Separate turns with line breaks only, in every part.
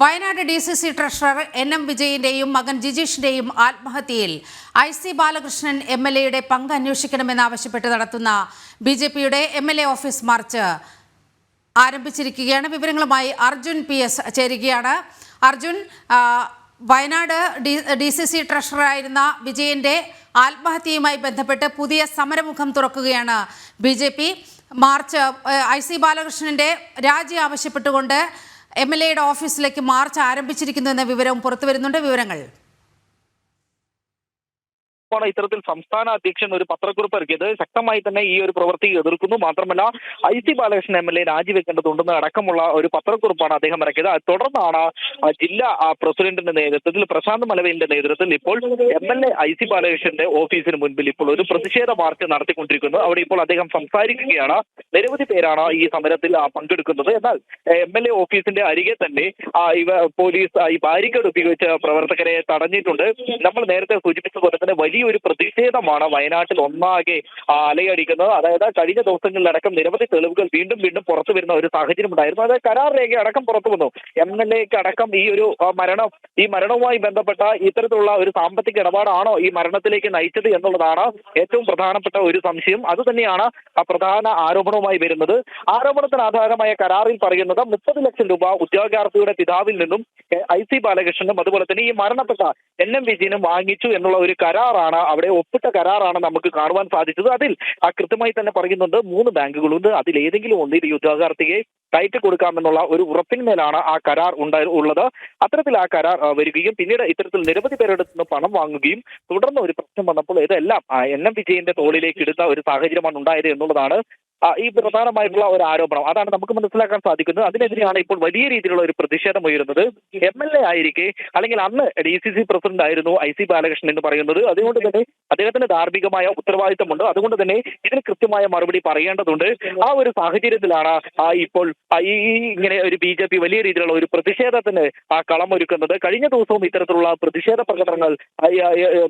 Wayanad DCC treasurer NM വിജയന്റെയും മകൻ ജിജീഷിന്റെയും ആത്മഹത്യയിൽ IC Balakrishnan MLAയുടെ പങ്ക് അന്വേഷിക്കണമെന്നാവശ്യപ്പെട്ട് നടത്തുന്ന BJPയുടെ MLA ഓഫീസ് മാർച്ച് ആരംഭിച്ചിരിക്കുകയാണ്. വിവരങ്ങളുമായി അർജുൻ PS ചേരുകയാണ്. അർജുൻ, വയനാട് DCC ട്രഷററായിരുന്ന വിജയന്റെ ആത്മഹത്യയുമായി ബന്ധപ്പെട്ട് പുതിയ സമരമുഖം തുറക്കുകയാണ് BJP. മാർച്ച് IC ബാലകൃഷ്ണന്റെ രാജി ആവശ്യപ്പെട്ടുകൊണ്ട് MLAയുടെ ഓഫീസിലേക്ക് മാർച്ച് ആരംഭിച്ചിരിക്കുന്നു എന്ന വിവരവും പുറത്തുവരുന്നുണ്ട്. വിവരങ്ങൾ
ഇത്തരത്തിൽ സംസ്ഥാന അധ്യക്ഷൻ ഒരു പത്രക്കുറിപ്പ് ഇറക്കിയത് ശക്തമായി തന്നെ ഈ ഒരു പ്രവൃത്തി എതിർക്കുന്നു. മാത്രമല്ല IC ബാലകൃഷ്ണൻ MLA രാജിവെക്കേണ്ടതുണ്ടെന്ന് അടക്കമുള്ള ഒരു പത്രക്കുറിപ്പാണ് അദ്ദേഹം ഇറക്കിയത്. തുടർന്നാണ് ജില്ലാ പ്രസിഡന്റിന്റെ നേതൃത്വത്തിൽ പ്രശാന്ത് മലവേലിന്റെ നേതൃത്വത്തിൽ ഇപ്പോൾ MLA IC ബാലകൃഷ്ണന്റെ ഓഫീസിന് മുൻപിൽ ഇപ്പോൾ ഒരു പ്രതിഷേധ മാർച്ച് നടത്തിക്കൊണ്ടിരിക്കുന്നത്. അവിടെ ഇപ്പോൾ അദ്ദേഹം സംസാരിക്കുകയാണ്. നിരവധി പേരാണ് ഈ സമരത്തിൽ പങ്കെടുക്കുന്നത്. എന്നാൽ MLA ഓഫീസിന്റെ അരികെ തന്നെ പോലീസ് ഈ ബാരിക്കേഡ് ഉപയോഗിച്ച് പ്രവർത്തകരെ തടഞ്ഞിട്ടുണ്ട്. നമ്മൾ നേരത്തെ സൂചിപ്പിച്ചതുപോലെ തന്നെ വലിയൊരു പ്രതിഷേധമാണ് വയനാട്ടിൽ ഒന്നാകെ അലയടിക്കുന്നത്. അതായത് കഴിഞ്ഞ ദിവസങ്ങളിലടക്കം നിരവധി തെളിവുകൾ വീണ്ടും പുറത്തു വരുന്ന ഒരു സാഹചര്യം ഉണ്ടായിരുന്നു. അതായത് കരാർ രേഖ അടക്കം പുറത്തു വന്നു. MLAക്ക് അടക്കം ഈ ഒരു മരണവുമായി ബന്ധപ്പെട്ട ഇത്തരത്തിലുള്ള ഒരു സാമ്പത്തിക ഇടപാടാണോ ഈ മരണത്തിലേക്ക് നയിച്ചത് എന്നുള്ളതാണ് ഏറ്റവും പ്രധാനപ്പെട്ട ഒരു സംശയം. അതുതന്നെയാണ് പ്രധാന ആരോപണവുമായി വരുന്നത്. ആരോപണത്തിന് ആധാരമായ കരാറിൽ പറയുന്നത് 30 ലക്ഷം രൂപ ഉദ്യോഗാർത്ഥിയുടെ പിതാവിൽ നിന്നും IC ബാലകൃഷ്ണനും അതുപോലെ തന്നെ ഈ മരണപ്പെട്ട NM വിജയനും വാങ്ങിച്ചു എന്നുള്ള ഒരു കരാറാണ്, അവിടെ ഒപ്പിട്ട കരാറാണ് നമുക്ക് കാണുവാൻ സാധിച്ചത്. അതിൽ കൃത്യമായി തന്നെ പറയുന്നുണ്ട് 3 ബാങ്കുകളുണ്ട്. അതിൽ ഏതെങ്കിലും ഒന്നിൽ ഈ ഉദ്യോഗാർത്ഥിയെ കയറ്റി കൊടുക്കാമെന്നുള്ള ഒരു ഉറപ്പിന്മേലാണ് ആ കരാർ ഉള്ളത്. അത്തരത്തിൽ ആ കരാർ വരികയും പിന്നീട് ഇത്തരത്തിൽ നിരവധി പേരുടെ നിന്ന് പണം വാങ്ങുകയും തുടർന്ന് ഒരു പ്രശ്നം വന്നപ്പോൾ ഇതെല്ലാം NM വിജയന്റെ തോളിലേക്ക് എടുത്ത ഒരു സാഹചര്യമാണ് ഉണ്ടായത് എന്നുള്ളതാണ് ഈ പ്രധാനമായിട്ടുള്ള ഒരു ആരോപണം. അതാണ് നമുക്ക് മനസ്സിലാക്കാൻ സാധിക്കുന്നത്. അതിനെതിരെയാണ് ഇപ്പോൾ വലിയ രീതിയിലുള്ള ഒരു പ്രതിഷേധം ഉയരുന്നത്. MLA ആയിരിക്കെ, അല്ലെങ്കിൽ അന്ന് DCC പ്രസിഡന്റ് ആയിരുന്നു IC ബാലകൃഷ്ണൻ എന്ന് പറയുന്നത്. അതുകൊണ്ട് തന്നെ അദ്ദേഹത്തിന് ധാർമ്മികമായ ഉത്തരവാദിത്തമുണ്ട്. അതുകൊണ്ട് തന്നെ ഇതിന് കൃത്യമായ മറുപടി പറയേണ്ടതുണ്ട്. ആ ഒരു സാഹചര്യത്തിലാണ് ഇപ്പോൾ ഈ ഇങ്ങനെ ഒരു BJP വലിയ രീതിയിലുള്ള ഒരു പ്രതിഷേധത്തിന് കളമൊരുക്കുന്നത്. കഴിഞ്ഞ ദിവസവും ഇത്തരത്തിലുള്ള പ്രതിഷേധ പ്രകടനങ്ങൾ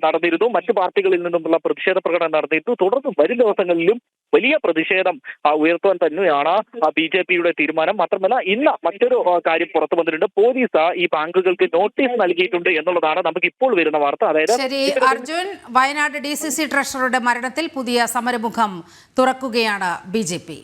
നടന്നിരുന്നു. മറ്റു പാർട്ടികളിൽ നിന്നുമുള്ള പ്രതിഷേധ പ്രകടനം നടന്നിരുന്നു. തുടർന്ന് വരും ദിവസങ്ങളിലും വലിയ പ്രതിഷേധം ഉയർത്തുവാൻ തന്നെയാണ് BJPയുടെ തീരുമാനം. മാത്രമല്ല ഇന്ന് മറ്റൊരു കാര്യം പുറത്തു വന്നിട്ടുണ്ട്. പോലീസ് ഈ ബാങ്കുകൾക്ക് നോട്ടീസ് നൽകിയിട്ടുണ്ട് എന്നുള്ളതാണ് നമുക്ക് ഇപ്പോൾ വരുന്ന വാർത്ത. അതായത്
ശരി അർജുൻ, വയനാട് DCC ട്രഷററുടെ മരണത്തിൽ പുതിയ സമരമുഖം തുറക്കുകയാണ് BJP.